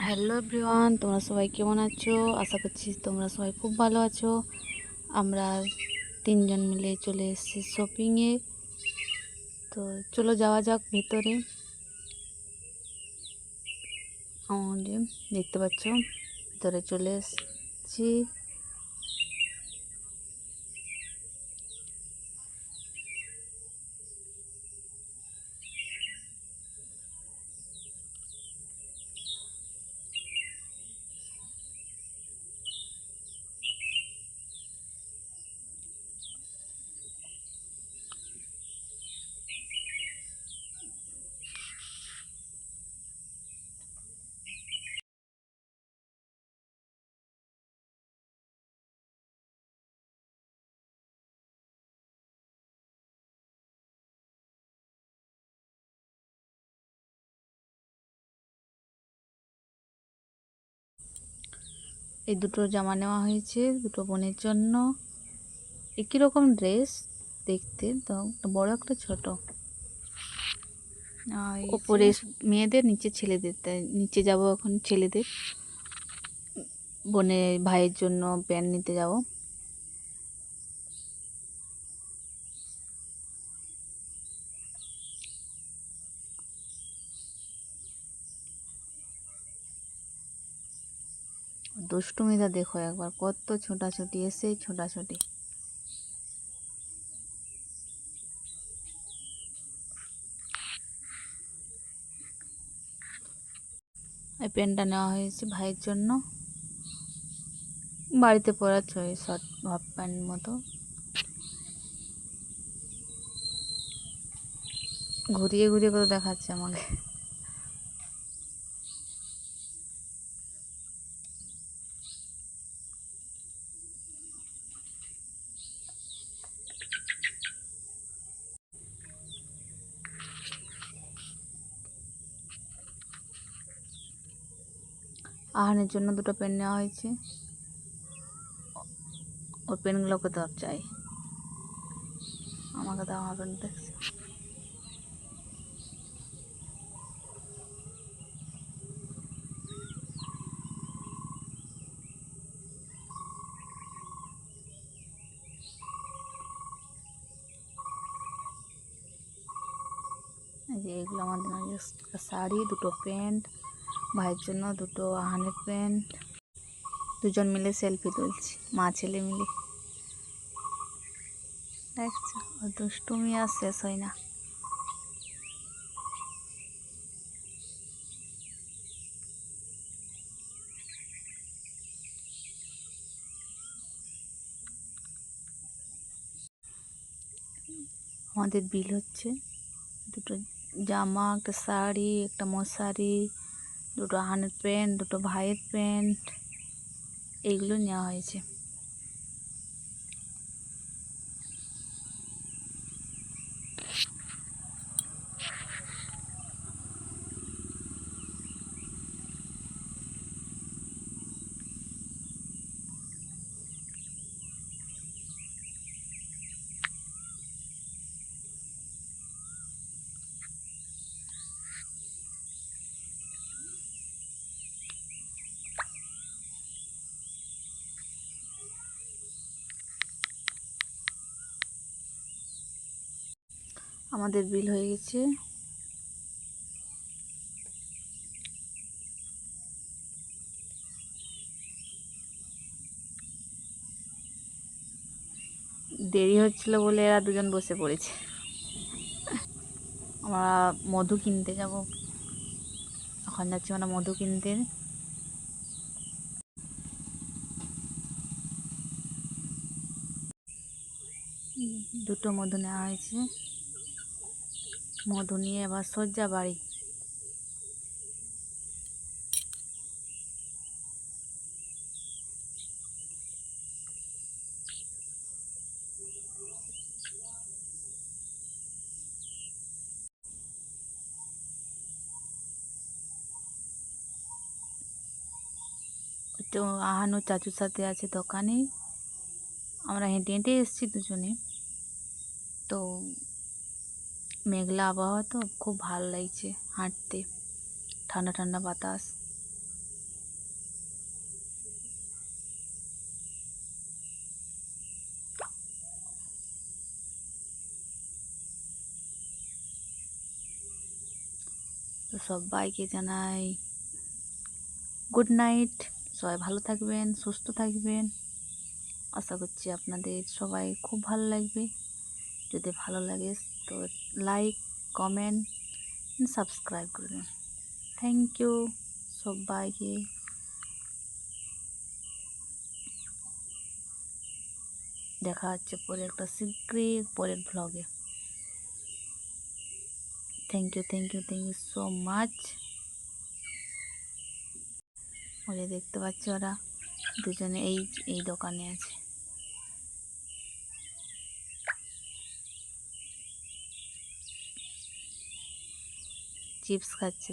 Hello everyone, তোমরা সবাই কেমন আছো? আশা করছি তোমরা সবাই খুব ভালো আছো। আমরা তিনজন মিলে চলে এসেছি শপিংয়ে। তো চলো যাওয়া যাক ভেতরে। যে দেখতে পাচ্ছ ভেতরে চলে এসেছি। এই দুটো জামা নেওয়া হয়েছে দুটো বোনের জন্য। একই রকম ড্রেস দেখতে, তো বড় একটা ছোট। ওপরে মেয়েদের, নিচে ছেলেদের। তাই নিচে যাব এখন ছেলেদের। বোনের ভাইয়ের জন্য প্যান্ট নিতে যাব। দুষ্টুমিটা দেখো একবার, কত ছোটাছুটি, এসে ছোটাছুটি। এই প্যান্টটা নেওয়া হয়েছে ভাইয়ের জন্য, বাড়িতে পরার শর্ট হাফ প্যান্ট মতো। ঘুরিয়ে ঘুরিয়ে করে দেখাচ্ছে আমাকে। আহানের জন্য দুটো পেন নেওয়া হয়েছে। ওই পেনগুলোকে তো চাই, আমাকে তো আমার পেন দেখছে। এই যে এগুলো আমাদের শাড়ি, দুটো প্যান্ট, ভাইয়ের জন্য দুটো আহানের প্যান্ট। দুজন মিলে সেলফি তুলছি, মা ছেলে মিলে। দেখছো, দুষ্টুমি আর শেষ হয় না। আমাদের বিল হচ্ছে দুটো জামা, একটা শাড়ি, একটা মশারি, দুটো আহানের প্যান্ট, দুটো ভাইয়ের প্যান্ট, এইগুলো নেওয়া হয়েছে। আমাদের বিল হয়ে গেছে। দেরি হচ্ছিল বলে এরা দুজন বসে পড়েছে। আমরা মধু কিনতে যাব, এখন যাচ্ছি আমরা মধু কিনতে। দুটো মধু নেওয়া হয়েছে। মধু নিয়ে এবার সোজা বাড়ি। তো আহানো চাচুর সাথে আছে দোকানে। আমরা হেঁটে হেঁটে এসেছি দুজনে। তো মেঘলা আবহাওয়া, তো খুব ভালো লাগছে হাঁটতে, ঠান্ডা ঠান্ডা বাতাস। সবাইকে জানাই গুড নাইট। সবাই ভালো থাকবেন, সুস্থ থাকবেন। আশা করছি আপনাদের সবাই খুব ভালো লাগবে। যদি ভালো লাগে তো লাইক, কমেন্ট, সাবস্ক্রাইব করবেন। থ্যাংক ইউ সবাইকে। দেখা হচ্ছে পরে একটা শীঘ্রই পরের ভ্লগে। Thank you so much. ওরে দেখতে পাচ্ছি ওরা দুজনে এই দোকানে আছে, চিপস খাচ্ছে।